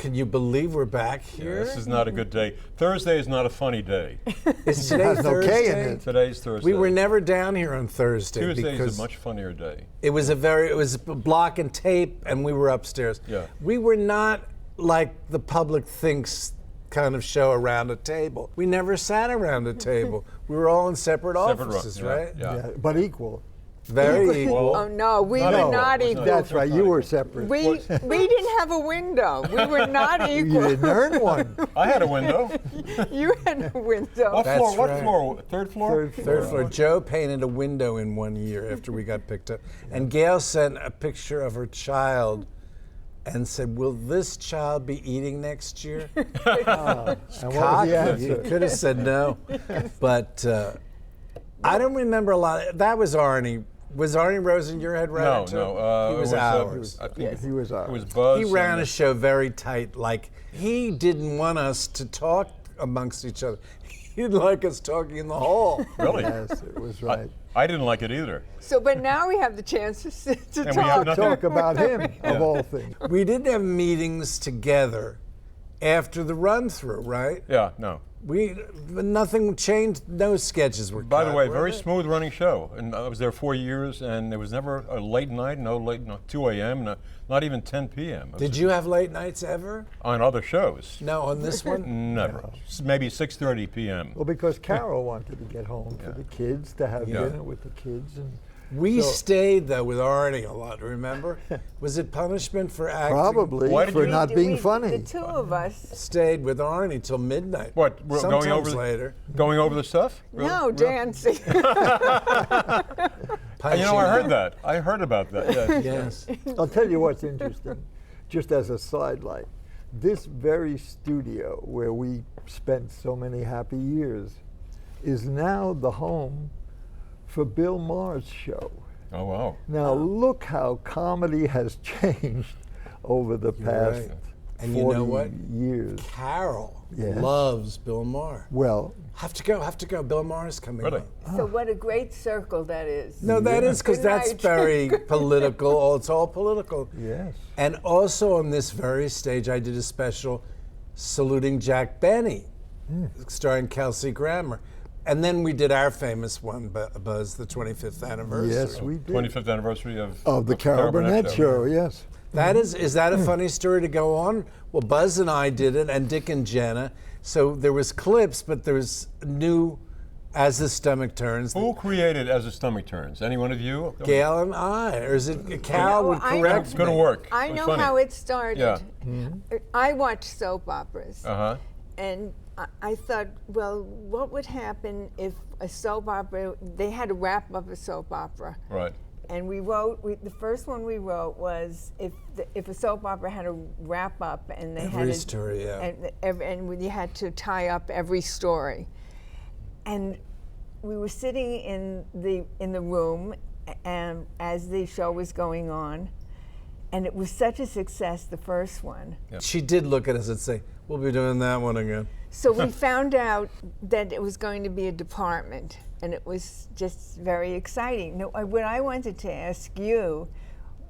can you believe we're back Yeah, here? this is not a good day. Thursday is not a funny day. Is today has no K in Thursday? it. Today's Thursday. We were never down here on Thursday Tuesday because is a much funnier day. it was block and tape, and we were upstairs. Yeah. We were not like the public thinks kind of show around a table. We never sat around a table. We were all in separate Separate offices, rooms, right? Yeah. Yeah, but equal. Very equal. Oh no, we Not were equal. not It was equal. That's right, you were separate. We didn't have a window. We were not You equal. didn't earn one. I had a window. You had a window. What That's floor? What right. floor? Third floor? Third floor. Joe painted a window in one year after we got picked up. And Gail sent a picture of her child and said, will this child be eating next year? And what was the Cocky. You answer? could have said no. But I don't remember a lot. That was Arnie. Was Arnie Rosen your head writer No, too? no. He was ours. I think Yes, he was ours. It was Buzz. He ran and- a show very tight. Like, he didn't want us to talk amongst each other. He'd like us talking in the hall. Really? Yes, it was right. I didn't like it either. So, but now we have the chance to sit to And we have talk. nothing- Talk about him, of all things. We did have meetings together after the run through, right? Yeah, no. Nothing changed. No sketches were. By the cut, way, were very they? smooth running show. And I was there 4 years, and there was never a late night, no 2 a.m., not even 10 p.m. It was Did you have late nights ever? on other shows? No, on this one. Never. Maybe 6:30 p.m. Well, because Carol wanted to get home for the kids, to have Yeah. dinner with the kids. And We So- stayed though with Arnie a lot. Remember? Was it punishment for acting? probably Why did for you- not being funny. The two of us. Stayed with Arnie till midnight. What? We're Sometimes going over later. Going over the stuff? Really? No, dancing. You know, I heard that. I heard about that. Yes. Yes. I'll tell you what's interesting, just as a sidelight. This very studio where we spent so many happy years is now the home for Bill Maher's show. Oh wow. Now look how comedy has changed over the past right. And you 40 know what? years. Carol Yes. loves Bill Maher. Well, Have to go. Bill Maher's coming. Really? on. So what a great circle that is. No, that is because Good that's night. very political. Oh, it's all political. yes. And also on this very stage, I did a special saluting Jack Benny, starring Kelsey Grammer. And then we did our famous one, Buzz, the 25th anniversary. Yes, we did. 25th anniversary Of the Carol Burnett show, yes. That is that a funny story to go on? Well, Buzz and I did it, and Dick and Jenna. So there was clips, but there was new, As the Stomach Turns. Who created As the Stomach Turns? Any one of you? Gail and I, or is it Carol No, would I know. correct It's me? going to work. I It was know funny. how it started. Yeah. I watch soap operas. Uh-huh. And I thought, well, what would happen if a soap opera, they had to wrap up a soap opera. Right. And we wrote, the first one we wrote was if a soap opera had to wrap up and they had Every to, story, yeah. and you had to tie up every story. And we were sitting in the room and as the show was going on, and it was such a success, the first one. She did look at us and say, "We'll be doing that one again." So we found out that it was going to be a department, and it was just very exciting. Now, what I wanted to ask you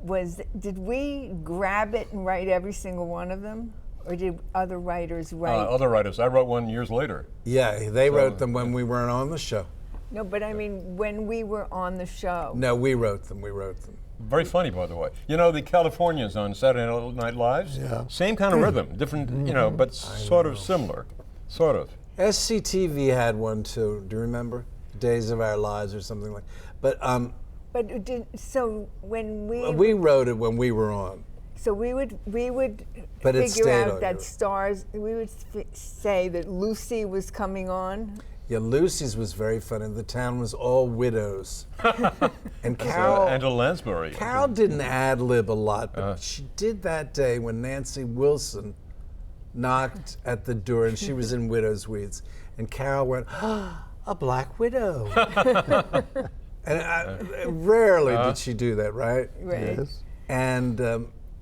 was, did we grab it and write every single one of them? Or did other writers write? Other writers. I wrote one years later. Yeah, they wrote them when we weren't on the show. No, but I mean, when we were on the show. No, we wrote them. We wrote them. Very funny, by the way. You know, the Californians on Saturday Night Lives? Yeah. Same kind of rhythm, different, you know, but sort of similar. Sort of. SCTV had one too. Do you remember? Days of Our Lives or something like. But So when we wrote it when we were on. So we would But it figure stayed out on that you. stars. We would say that Lucy was coming on. Yeah, Lucy's was very funny. The town was all widows. And Carol, Angela Lansbury. Carol didn't ad lib a lot, but she did that day when Nancy Wilson knocked at the door and she was in widow's weeds. And Carol went, a black widow. And rarely did she do that, right? Right. Yes. And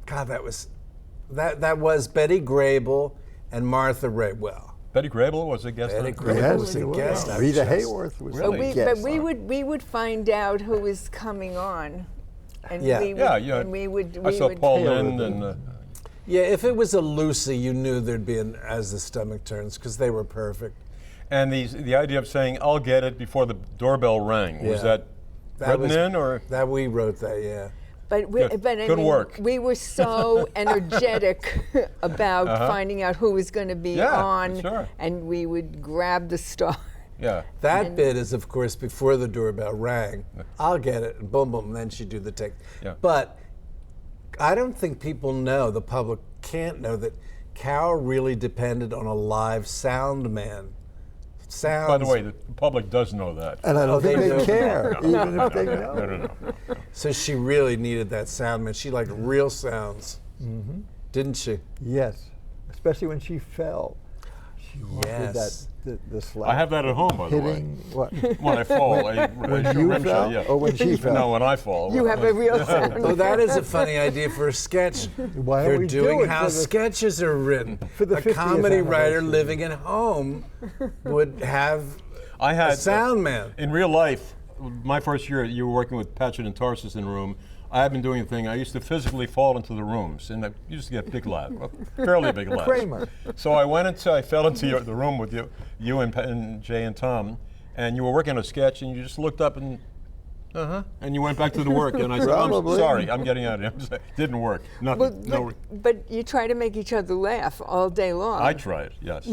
God, that was Betty Grable and Martha Ray. Well, Betty Grable was a guest. Betty on- Grable Yes, was a it was. guest. I Rita just- Hayworth was Really? a guest. we would find out who was coming on, and Yeah. we would, Yeah, yeah. and we would I saw would Paul Taylor Lynn did. and Yeah, if it was a Lucy, you knew there'd be an As the Stomach Turns, because they were perfect. And the idea of saying, I'll get it before the doorbell rang, was Yeah. that written was- in, or? That we wrote that, yeah. But Good. but I Good mean, work. we were so energetic about finding out who was going to be Yeah, on, sure. and we would grab the star. Yeah. That bit is, of course, before the doorbell rang. I'll get it, and boom, boom, and then she'd do the take. Yeah. But I don't think people know, the public can't know, that Carol really depended on a live sound man. Sounds. By the way, the public does know that. And I don't think they they do. care, even if they know. No. So she really needed that sound man. She liked real sounds, didn't she? Yes, especially when she fell. She wanted Yes. the slap. I have that at home, by the way. hitting what? When I fall, When you fell, yeah. or when she fell? No, when I fall. You have a real sound. Oh, that is a funny idea for a sketch. Why don't They're we do doing it how for the- sketches are written. For the a 50th comedy writer anniversary. living at home would have I had a sound man. In real life, my first year, you were working with Patchett and Tarsus in a room. I had been doing a thing. I used to physically fall into the rooms, and I used to get big laughs, fairly big laughs. Kramer. So I fell into the room with you and Jay and Tom, and you were working on a sketch, and you just looked up and and you went back to the work, and I said, I'm Probably. sorry, I'm getting out of here. Didn't work. Nothing. Well, No. but you try to make each other laugh all day long. I tried. Yes.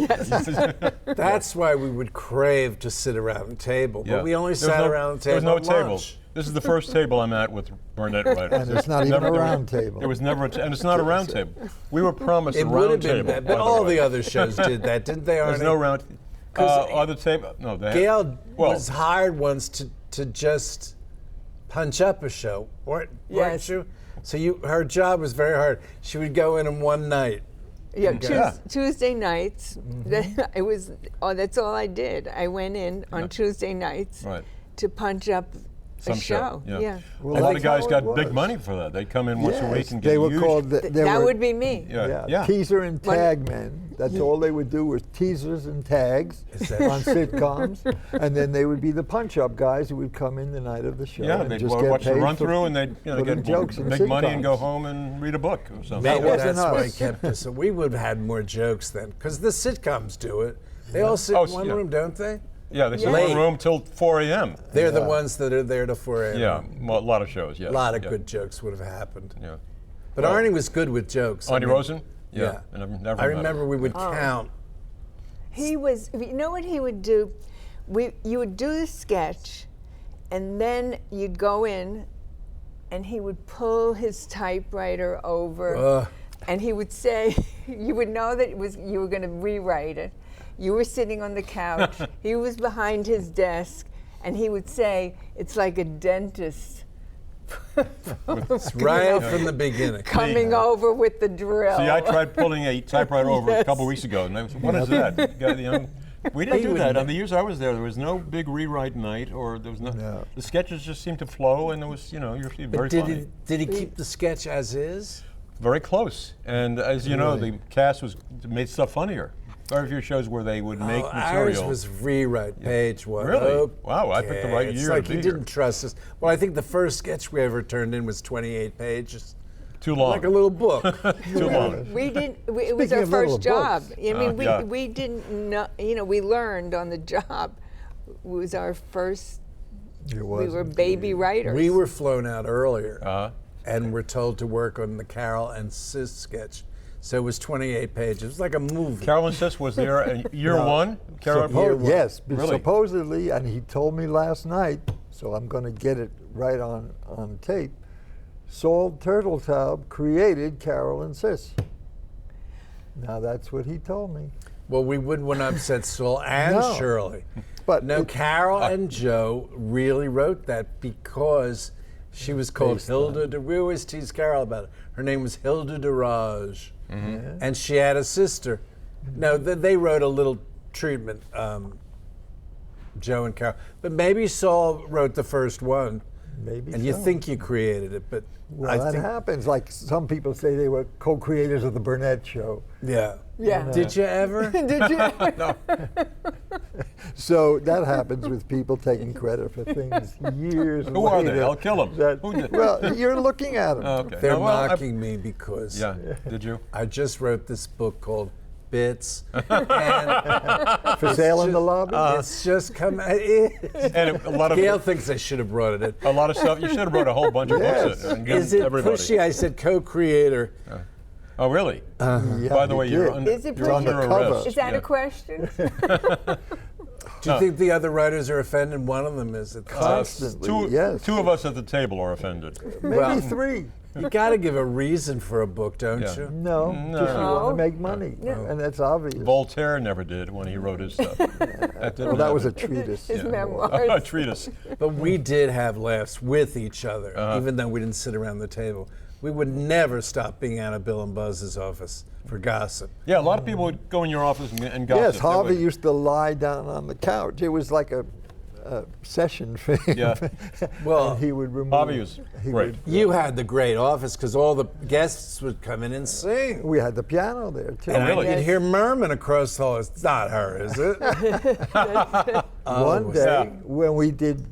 That's why we would crave to sit around the table. Yeah. But we only There was sat no- around the There table was no at table. lunch. This is the first table I'm at with Burnett writers. And it's not even a there was- round table. It was never, and it's not a round table. We were promised It a would have round been table. bad, by but all way. the other shows did that, didn't they, Arnie? There's no round. 'Cause Other table? No, they Gail well, was hired once to just punch up a show, weren't Yes. you? So her job was very hard. She would go in one night. Yeah, Yeah. Tuesday nights. It was. Oh, that's all I did. I went in on Tuesday nights Right. to punch up some a show. Yeah. Well, a lot of that's how guys it got big was. money for that. They'd come in once a week Yes, and get they were huge. called. They that were, would be me. Yeah. teaser and What- tag men. That's all they would do was teasers and tags that- on sitcoms, and then they would be the punch-up guys who would come in the night of the show. Yeah, and they'd just get watch the paid run for through and they'd putting get jokes in big money and go sitcoms. home and read a book or something. Maybe wasn't that's why us. it kept us. So we would have had more jokes then, because the sitcoms do it. They all sit Oh, in one yeah. room, don't they? Yeah, they sit in Late. one room till 4 a.m. They're the Yeah. ones that are there to 4 a.m. Yeah, a lot of shows. Yeah, A lot of yeah. good jokes would have happened. Yeah. But Well, Arnie was good with jokes. I Arnie mean, Rosen? Yeah. I never I met him. remember we would count. He was. You know what he would do? You would do the sketch, and then you'd go in, and he would pull his typewriter over, Ugh. and he would say, you would know that you were going to rewrite it. You were sitting on the couch. He was behind his desk, and he would say, "It's like a dentist." Right from the beginning. Coming over with the drill. See, I tried pulling a typewriter over a couple weeks ago, and I was, what is that? We didn't do that. On the years I was there was no big rewrite night, or there was no. No. The sketches just seemed to flow, and it was, usually very But funny. did he keep the sketch as is? Very close. And as you know, the cast made stuff funnier. Very few shows where they would make Ours material. was rewrite page one. Really? Wow, I picked the right Okay. year It's to like be he here. didn't trust us. Well, I think the first sketch we ever turned in was 28 pages. Too long. Like a little book. Too long. We didn't. It was Speaking our of little first job. books. I mean, yeah. we didn't know. We learned on the job. It was our first. It We were wasn't. baby writers. We were flown out earlier Uh-huh. and were told to work on the Carol and Sis sketch. So it was 28 pages. It was like a movie. Carolyn Sis was there in year No. one. Carol, Year one. Yes, but Really? supposedly, and he told me last night, so I'm going to get it right on tape. Saul Turtletaub created Carol and Sis. Now that's what he told me. Well, we wouldn't want to upset Saul and No. Shirley. But No, it- Carol and Joe really wrote that because she was called Based Hilda de. We always tease Carol about it. Her name was Hilda de Raj, Yeah. and she had a sister. No, they wrote a little treatment, Joe and Carol. But maybe Saul wrote the first one, Maybe and you so. think you created it, but Well, I that think happens. Like some people say they were co-creators of the Burnett Show. yeah. Yeah. Did you ever? Did you? No. So that happens with people taking credit for things years Who are they? later. I'll kill 'em. Who did? Well, you're looking at them. Okay. They're No, well, I- mocking me because Yeah. Did you? I just wrote this book called Bits, and For sale in the lobby? it's just come. It is. And a lot of Gail thinks I should have brought it in. a lot of stuff. You should have brought a whole bunch of books in and given Is it everybody. pushy? I said co-creator. Oh, really? Yeah, By the way, you you're did. under, Is it you're pushy? under Cover. arrest. Is that Yeah. a question? Do you think the other writers are offended? One of them is. Constantly, Two, yes. two of us at the table are offended. Maybe Well- 3. You got to give a reason for a book, don't Yeah. you? No, just you want No. to make money, and that's obvious. Voltaire never did when he wrote his stuff. That didn't Well, that was a happen. treatise. His a memoirs. treatise. But we did have laughs with each other, Uh-huh. even though we didn't sit around the table. We would never stop being out of Bill and Buzz's office for gossip. Yeah, a lot of people would go in your office and gossip. Yes, They Harvey would- used to lie down on the couch. It was like a session for him. Yeah. Well, And he would remove. Harvey was he great. would- You had the great office because all the guests would come in and sing. we had the piano there too. And really? you'd hear Merman across the hall. It's not her, is it? One was day that- when we did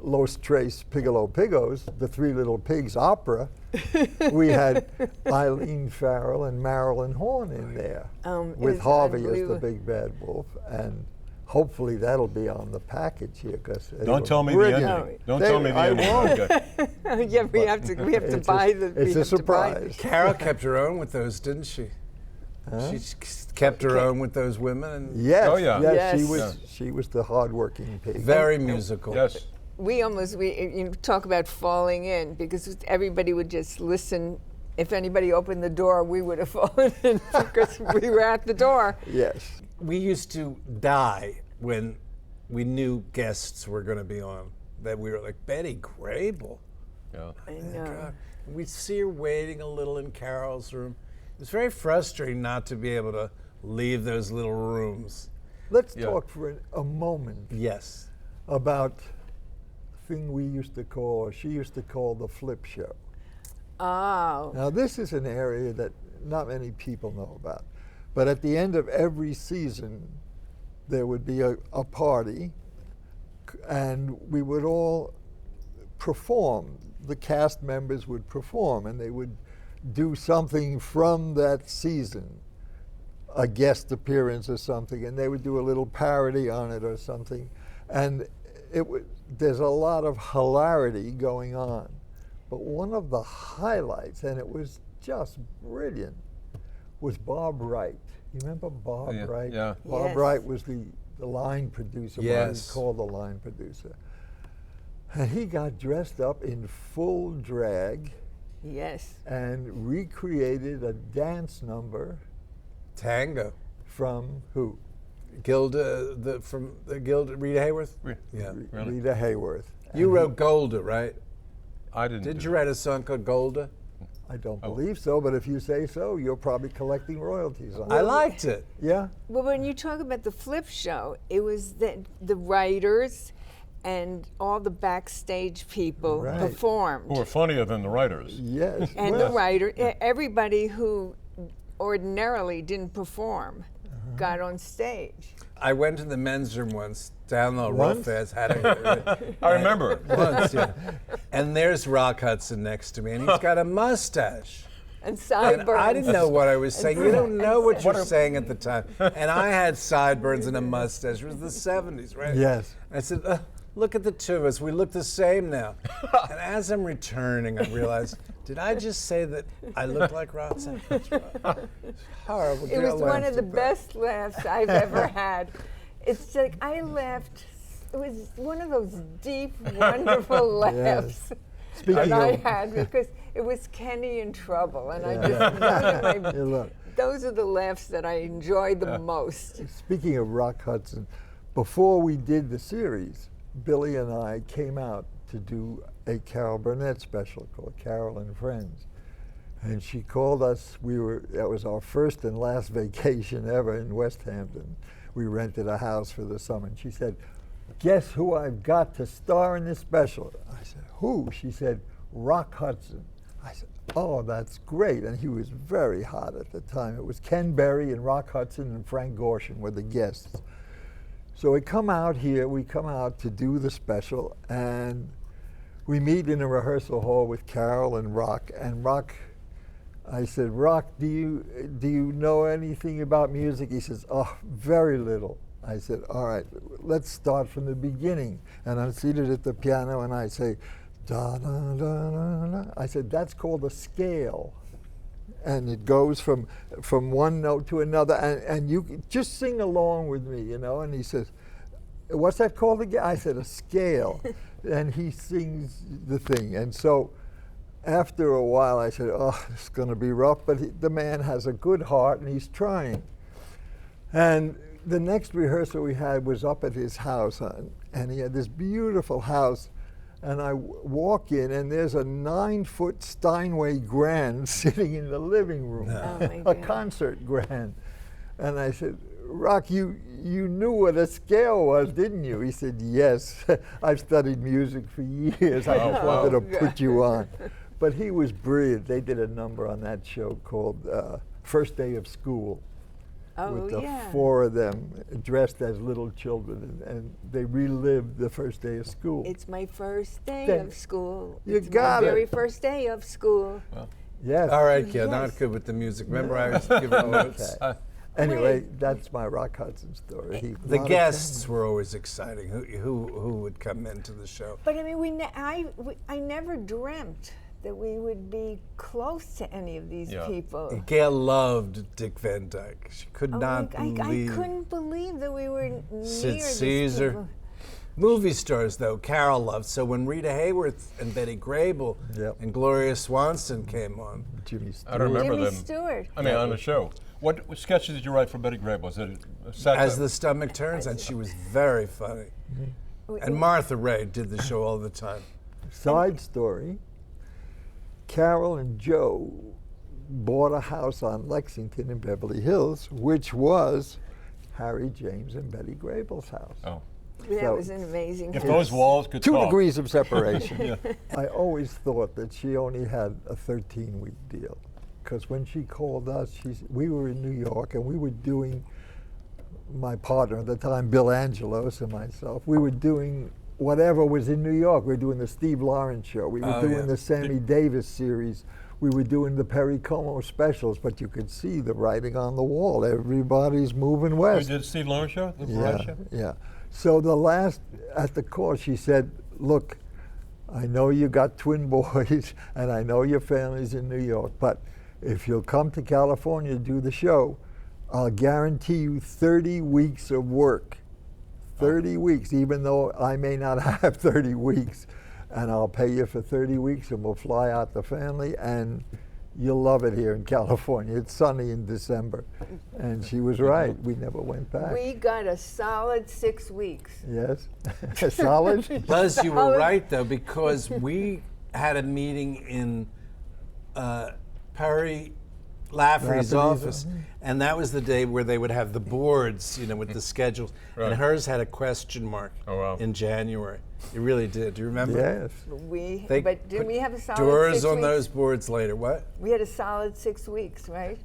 Los Tres Pigolo Pigos, the Three Little Pigs opera, we had Eileen Farrell and Marilyn Horn in there with it's Harvey as the unbelievable. big bad wolf, and hopefully that'll be on the package here. Cause Don't tell me the brilliant. ending. Don't tell me the I ending. won't. Okay. Yeah, we have to It's buy a, the. we It's a have to buy the- surprise. Carol kept her own with those, didn't she? She kept her own with those women. And Yes. Oh, yeah. Yes, Yes. she was the hardworking pig. very musical. Yes. We you talk about falling in because everybody would just listen. If anybody opened the door, we would have fallen in because we were at the door. Yes. We used to die when we knew guests were going to be on. That we were like, Betty Grable. Yeah. I know. God. We'd see her waiting a little in Carol's room. It was very frustrating not to be able to leave those little rooms. Let's Yeah. talk for a moment Yes. about a thing we used to call, or she used to call, the flip show. Oh, Now, this is an area that not many people know about. But at the end of every season, there would be a party, and we would all perform. The cast members would perform, and they would do something from that season, a guest appearance or something, and they would do a little parody on it or something. And there's a lot of hilarity going on. But one of the highlights, and it was just brilliant, was Bob Wright. You remember Bob Yeah, Wright? yeah. Bob Yes. Wright was the line producer, what Yes. he called the line producer. And he got dressed up in full drag yes. and recreated a dance number Tango. from who? Gilda, Rita Hayworth? Re- Yeah. Really? Rita Hayworth. You And wrote Golda, right? I didn't. Did do you that. write a song called Golda? I don't Oh. believe so, but if you say so, you're probably collecting royalties on I it. liked it. Yeah? Well, when you talk about the flip show, it was the writers and all the backstage people Right. performed. Who were funnier than the writers? Yes. And well, the writer, everybody who ordinarily didn't perform got on stage. I went to the men's room once, down the Once? Rough had a I remember. once, yeah. And there's Rock Hudson next to me, and he's got a mustache. And And sideburns. I didn't know what I was saying. You don't know what you're What a- saying at the time. And I had sideburns and a mustache. It was the 70s, right? Yes. I said, look at the two of us. We look the same now. And as I'm returning, I realized, did I just say that I look like Rock Hudson? It's horrible. It was one of the best laughs I've ever had. It's like I laughed. It was one of those deep, wonderful laughs Speaking that I of- had because it was Kenny in Trouble, and I Yeah. just Yeah, look. those are the laughs that I enjoy the most. Speaking of Rock Hudson, before we did the series, Billy and I came out to do a Carol Burnett special called Carol and Friends. And she called us, that was our first and last vacation ever in West Hampton. We rented a house for the summer. And she said, guess who I've got to star in this special? I said, who? She said, Rock Hudson. I said, oh, that's great. And he was very hot at the time. It was Ken Berry and Rock Hudson and Frank Gorshin were the guests. So we come out to do the special, and we meet in a rehearsal hall with Carol and Rock. And Rock, I said, Rock, do you know anything about music? He says, oh, very little. I said, all right, let's start from the beginning. And I'm seated at the piano, and I say, da da da da da. I said, that's called a scale. And it goes from one note to another, and you can just sing along with me, you know. And he says, what's that called again? I said, a scale. And he sings the thing. And so after a while, I said, oh, it's going to be rough, but the man has a good heart, and he's trying. And the next rehearsal we had was up at his house, and he had this beautiful house. And I walk in, and there's a 9-foot Steinway grand sitting in the living room, Oh my a God. concert grand. And I said, Rock, you knew what a scale was, didn't you? He said, yes. I've studied music for years. I just wanted to put you on. But he was brilliant. They did a number on that show called First Day of School. Oh, With the yeah. 4 of them dressed as little children, and they relived the first day of school. It's my first day Then of school. you It's got my it. very first day of school. Yes. All right, kid, Yes. not good with the music. Remember, I was giving notes. Okay. Anyway, Great. that's my Rock Hudson story. The guests were always exciting. Who would come into the show? But I mean, I never dreamt that we would be close to any of these Yeah. people. Gail loved Dick Van Dyke. She could Oh, not I believe. couldn't believe that we were near Sid these Caesar. people. Movie stars, though, Carol loved. So when Rita Hayworth and Betty Grable Yep. and Gloria Swanson came on, Jimmy Stewart. I don't remember Jimmy them. Stewart. I mean, on the show. What sketches did you write for Betty Grable? Was it a satire? As the Stomach Turns, and she was very funny. And Martha Ray did the show all the time. Side story, Carol and Joe bought a house on Lexington in Beverly Hills, which was Harry James and Betty Grable's house. Oh. That So- was an amazing If house. those walls could 2 talk. degrees of separation. Yeah. I always thought that she only had a 13-week deal, because when she called us, we were in New York, and we were doing, my partner at the time, Bill Angelos, and myself, we were doing whatever was in New York. We were doing the Steve Lawrence show. We were Oh, doing yeah. the Sammy Davis series. We were doing the Perry Como specials, but you could see the writing on the wall. Everybody's moving You west. did Steve Lawrence show? The Yeah, Variety show? yeah. So at the call, she said, look, I know you got twin boys, and I know your family's in New York, but if you'll come to California to do the show, I'll guarantee you 30 weeks of work. 30 weeks, even though I may not have 30 weeks. And I'll pay you for 30 weeks, and we'll fly out the family, and you'll love it here in California. It's sunny in December. And she was right. We never went back. We got a solid 6 weeks. Yes, solid. Buzz, you were Solid. right, though, because we had a meeting in Perry Lafferty's Lafferty's, office, and that was the day where they would have the boards, with the schedules. Right. And hers had a question mark Oh, wow. in January. It really did. Do you remember? Yes. They But didn't put we have a solid doors 6 on weeks? those boards later. What? We had a solid 6 weeks, right?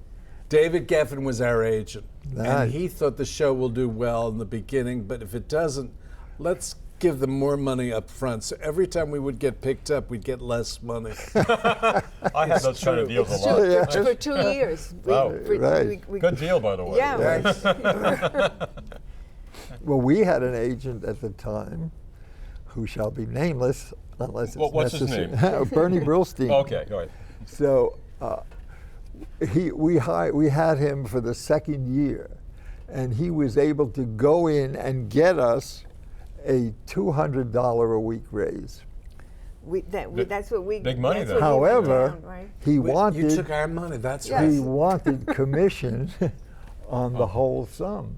David Geffen was our agent, Nice. and he thought the show will do well in the beginning, but if it doesn't, let's give them more money up front. So every time we would get picked up, we'd get less money. I had those kind of deals a It's lot. true. Yeah. For 2 years. Wow. Right. Good deal, by the way. Yeah. Right. Well, we had an agent at the time who shall be nameless unless it's Well, what's his necessary. Bernie Brillstein. Okay, go ahead. So we had him for the second year, and he was able to go in and get us a $200 a week raise. That's what we. Big money that's then. what we went However, down, right? he You wanted took our money, that's Yes. right. he wanted commission on the whole sum.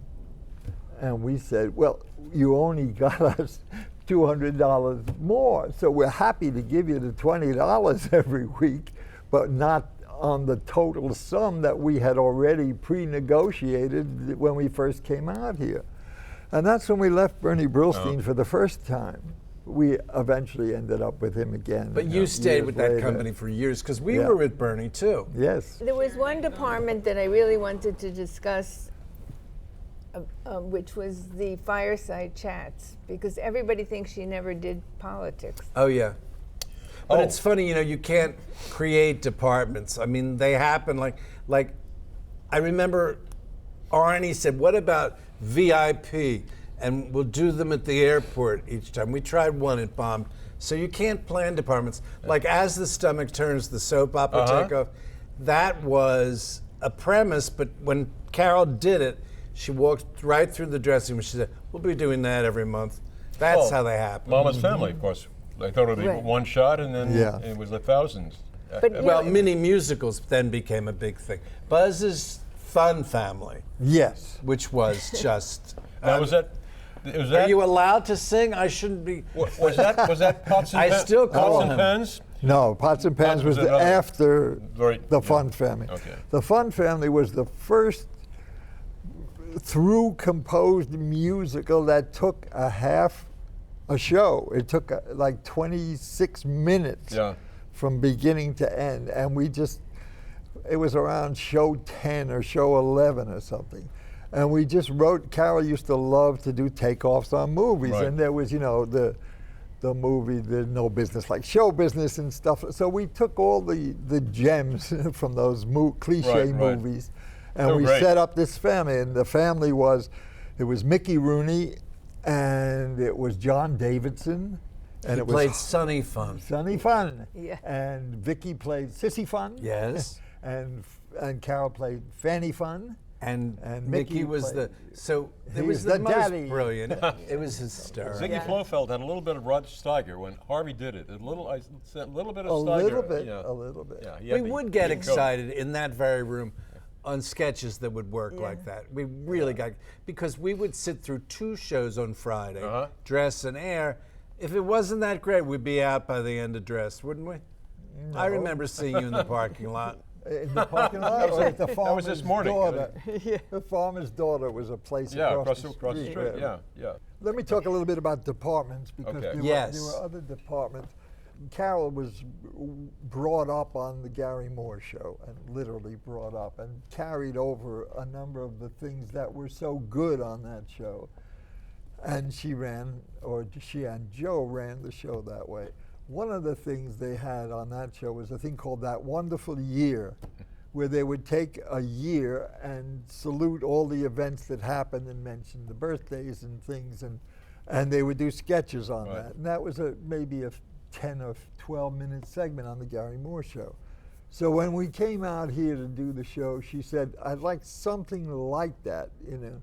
And we said, well, you only got us $200 more, so we're happy to give you the $20 every week, but not on the total sum that we had already pre-negotiated when we first came out here. And that's when we left Bernie Brillstein for the first time. we eventually ended up with him again. But you stayed years with that later. company for years because we Yeah. were with Bernie too. Yes. There was one department that I really wanted to discuss, which was the fireside chats, because everybody thinks she never did politics. Oh yeah. But Oh. it's funny, you know, you can't create departments. I mean, they happen like I remember Arnie said, "What about VIP?" And we'll do them at the airport each time. We tried one, it bombed. So you can't plan departments. Like As the Stomach Turns, the soap opera takeoff, that was a premise, but when Carol did it, she walked right through the dressing room. She said, "We'll be doing that every month." That's how they happen. Mama's Family, of course. They thought it would be Right. one shot, and then Yeah. it was the thousands. But you Well, know, mini musicals then became a big thing. Buzz's Fun Family, Yes. which was just. Now, was that? Was Are that? you allowed to sing? I shouldn't be. Was that Pots and I Pans? still call Pots and him. Pans? No, Pots and Pans Pots was was another- after Right, the yeah. Fun Family. Okay. The Fun Family was the first through composed musical that took a show. It took like 26 minutes Yeah. from beginning to end, and it was around show 10 or show 11 or something. And we just wrote, Carol used to love to do takeoffs on movies, Right. and there was, you know, the movie, the No Business Like Show Business and stuff. So we took all the gems from those cliche Right. movies, and They're we great. set up this family. And the family it was Mickey Rooney, and it was John Davidson, and He it was played Sunny Fun. Sunny Fun. Yeah. And Vicky played Sissy Fun. Yes. and Carol played Fanny Fun. And And Mickey Mickey was played- it he was was the the most daddy. brilliant. It was hysterical. Ziggy Yeah. Blofeld had a little bit of Rod Steiger when Harvey did it. A little bit of A Steiger. little bit, Yeah. a little bit. Yeah, he We had the- would get he could go. excited in that very room on sketches that would work like that. We really got, because we would sit through 2 shows on Friday, Uh-huh. dress and air. If it wasn't that great, we'd be out by the end of dress, wouldn't we? I remember seeing you in the parking lot. In the parking lot, or at the farmer's this morning. daughter. The farmer's daughter was a place Yeah, across across the street. Yeah, yeah. Let me talk a little bit about departments, because Okay. Yes. there were other departments. Carol was brought up on the Gary Moore show, and literally brought up and carried over a number of the things that were so good on that show. And she and Joe ran the show that way. One of the things they had on that show was a thing called That Wonderful Year, where they would take a year and salute all the events that happened and mention the birthdays and things, and they would do sketches on Right. that. And that was maybe a 10 or 12-minute segment on the Gary Moore show. So when we came out here to do the show, she said, "I'd like something like that, you know."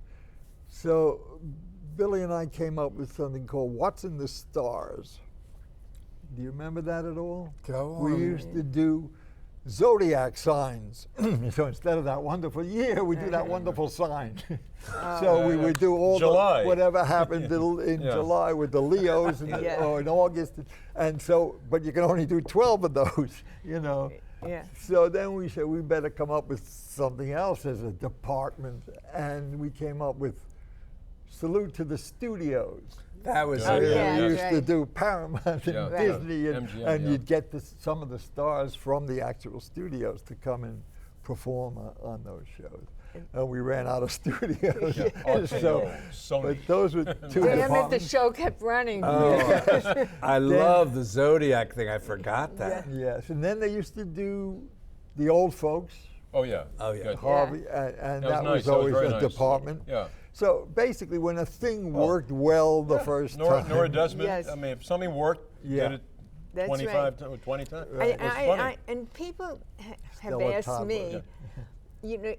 So Billy and I came up with something called What's in the Stars. Do you remember that at all? Go We on. used to do zodiac signs. So instead of That Wonderful Year, we do That Wonderful Sign. So we would do all July. whatever happened in Yeah. July with the Leos, and Yeah. or in August, and so, but you can only do 12 of those, you know. Yeah. So then we said we better come up with something else as a department, and we came up with Salute to the Studios. That was Oh, it. yeah. We that's used to right. do Paramount and Yeah. Right. Disney, and, MGM, and yeah. you'd get some of the stars from the actual studios to come and perform on those shows. And we ran out of studios. Yeah, RKO, Sony. But those were two Damn it, the departments. show kept running. I love the Zodiac thing. I forgot that. Yes, and then they used to do the old folks, Oh yeah. Oh, yeah. Good. Harvey, and That was that nice. was That was always very a nice. department. Yeah. So basically, when a thing worked well the first Nora, time, Nora Desmond. Yes. I mean, if something worked, Yeah. did it That's 25 right. 20 times. Right. It was funny. And people have Still a asked toddler, me, you know,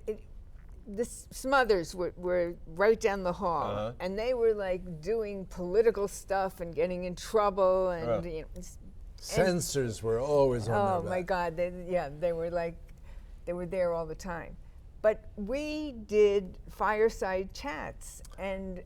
the Smothers were right down the hall, Uh-huh. and they were like doing political stuff and getting in trouble, and Yeah. you know, Censors were always on oh their my back. God, they were like, they were there all the time. But we did fireside chats, and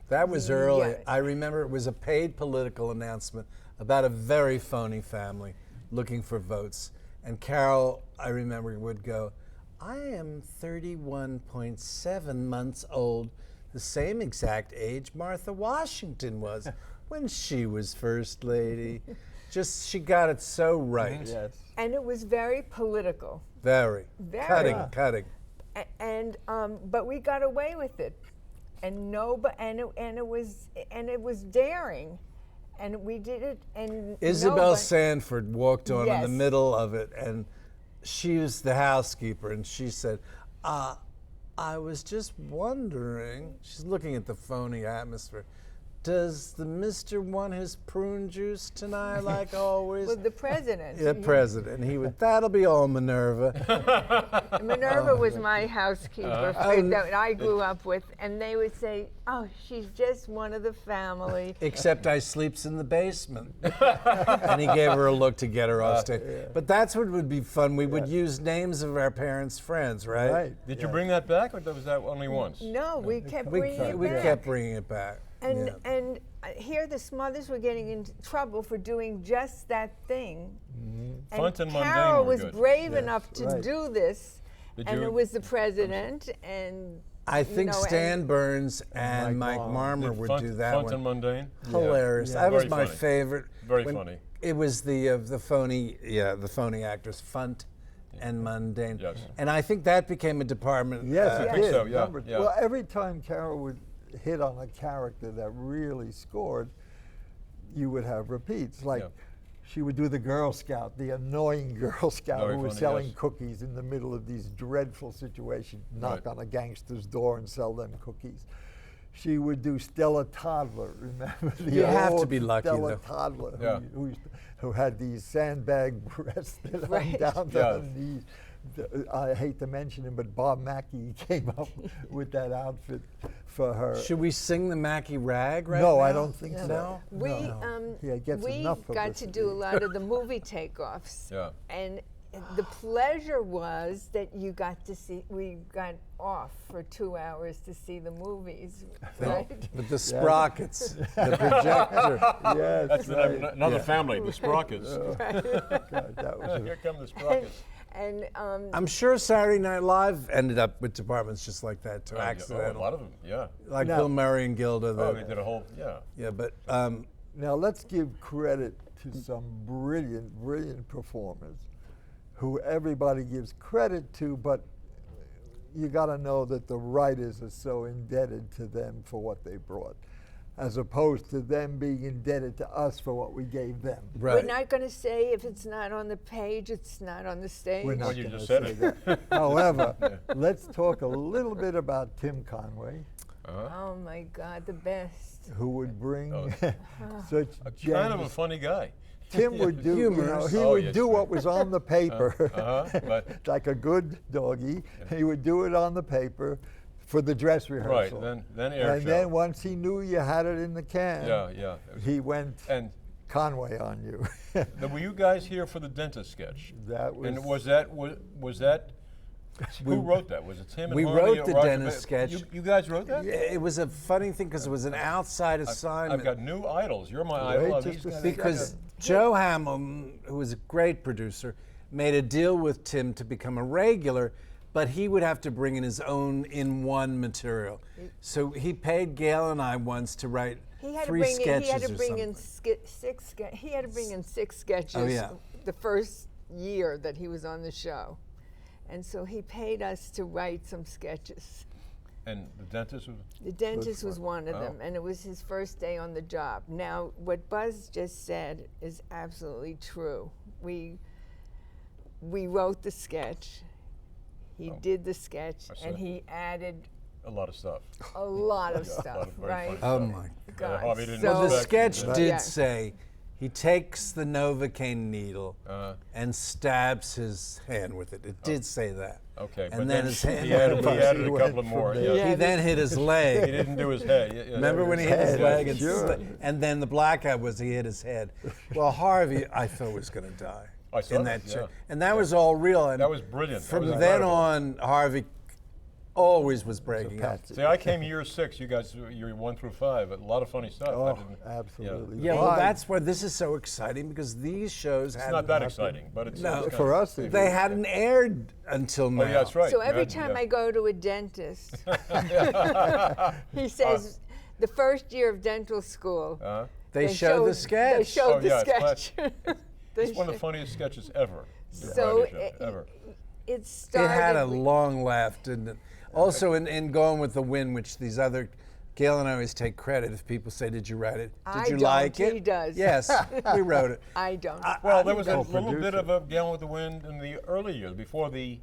That was early. Yeah. I remember it was a paid political announcement about a very phony family looking for votes. And Carol, I remember, would go, "I am 31.7 months old, the same exact age Martha Washington was." when she was first lady. Just, she got it so right. Yes. And it was very political. Very. Very. Cutting. But we got away with it, and it was daring, and we did it. And Isabel nobody- Sanford walked on in Yes. the middle of it, and she was the housekeeper, and she said, I was just wondering, she's looking at the phony atmosphere, does the mister want his prune juice tonight like always? Well, the president. The president. He would, that'll be all, Minerva. Minerva was my housekeeper that I grew up with, and they would say, "Oh, she's just one of the family." Except I sleeps in the basement. And he gave her a look to get her off stage. But that's what would be fun. We would use names of our parents' friends, right? Right. Did you bring that back, or was that only once? No, we kept We, bringing it we back. kept bringing it back. And here the Smothers were getting into trouble for doing just that thing. And Funt and Mundane Carol were was good. brave Yes, enough to right. do this, Did and you- it was the president and. I think know, Stan and- Burns and Mike Mike Marmer. Marmer would do that Funt one. and Mundane? Hilarious. Yeah. That was Very my funny. favorite. Very when funny. It was the phony actors, Funt and Mundane. Yes. And I think that became a department. Yes, I it think did. so, yeah, Number- yeah. Well, every time Carol would hit on a character that really scored, you would have repeats. Like, Yeah. she would do the Girl Scout, the annoying Girl Scout Very who was funny, selling yes. cookies in the middle of these dreadful situations, knock Right. on a gangster's door and sell them cookies. She would do Stella Toddler, remember? The You have to old be lucky, Stella though. Toddler, Yeah. who had these sandbag breasts that hung Right. down to Yeah. her knees. I hate to mention him, but Bob Mackie came up with that outfit for her. Should we sing the Mackie Rag right No, now? I don't think so. No? We Yeah, it gets we enough got to publicity. do a lot of the movie takeoffs. Yeah. And the pleasure was that we got off for 2 hours to see the movies, right? With the sprockets, the projector. Yes, That's right. another Yeah. family, the Sprockets. God, that was Here come the Sprockets. And I'm sure Saturday Night Live ended up with departments just like that, too, Oh, accidental. a lot of them, yeah. Like Now- Bill Murray and Gilda. Oh, they did a whole, yeah. Yeah, but Now let's give credit to some brilliant, brilliant performers who everybody gives credit to, but you got to know that the writers are so indebted to them for what they brought, as opposed to them being indebted to us for what we gave them. right. we're not going to say if it's not on the page, it's not on the stage. We're not Well, you going to just say said it. that. However, let's talk a little bit about Tim Conway, Oh my God, the best. who would bring Oh. such Kind of a gems. funny guy. Tim would do, you know, Humorous. he Oh, would yes, do right. what was on the paper, but- like a good doggy. He would do it on the paper for the dress rehearsal. Right, then air And show. then once he knew you had it in the can, Yeah. he went And Conway on you. were you guys here for the dentist sketch? That was. And was that who wrote that? Was it Tim and we Harvey wrote or the Roger dentist Ba- sketch. You guys wrote that? Yeah, it was a funny thing because it was an outside assignment. I've got new idols. You're my Wait idol. Are just these a guys- because Joe Hamill, who was a great producer, made a deal with Tim to become a regular, but he would have to bring in his own in-one material. So he paid Gail and I once to write He had to 3 bring in, sketches he had to or bring in something. he had to bring in 6 sketches Oh, yeah. the first year that he was on the show. And so he paid us to write some sketches. And the dentist was. The dentist was one of Oh. them, and it was his first day on the job. Now, what Buzz just said is absolutely true. We wrote the sketch, he did the sketch, I see. and he added A lot of stuff. a lot of Yeah, a lot stuff, of very right? funny Oh my. God, Harvey didn't so- Well, the expect sketch that. did Yeah. say he takes the Novocaine needle and stabs his hand with it. It did say that. Okay, And but then his hand. he added He a couple went of more. from Yeah. there. He then hit his He leg. didn't do his head. Yeah, Remember when he hit his head, leg and, sure. and then the blackout was he hit his head. Well, Harvey, I thought was going to die I saw in that, that yeah. show, and that was all real. And That was brilliant. That From was then incredible. on, Harvey always was breaking up. Patsy. See, I came year 6. You guys, you're 1 through 5. A lot of funny stuff. I Oh, didn't- absolutely. Yeah, well, Why? that's where this is so exciting because these shows It's hadn't not that exciting, but it's No. it's For kinda- us, it They hadn't aired until now. Oh, yeah, that's right. So every You had- time yeah. I go to a dentist, he says the first year of dental school, They show the sketch. They showed Oh, the yeah, sketch. It's one of the funniest sketches ever. So Ever. it started. It had a with- long laugh, didn't it? Also, in Going with the Wind, which these other, Gail and I always take credit if people say, "Did you write it? Did I you like don't. it?" He does. Yes, we wrote it. I don't. Well, there was a co-producer. little bit of a Gone with the Wind in the early years before the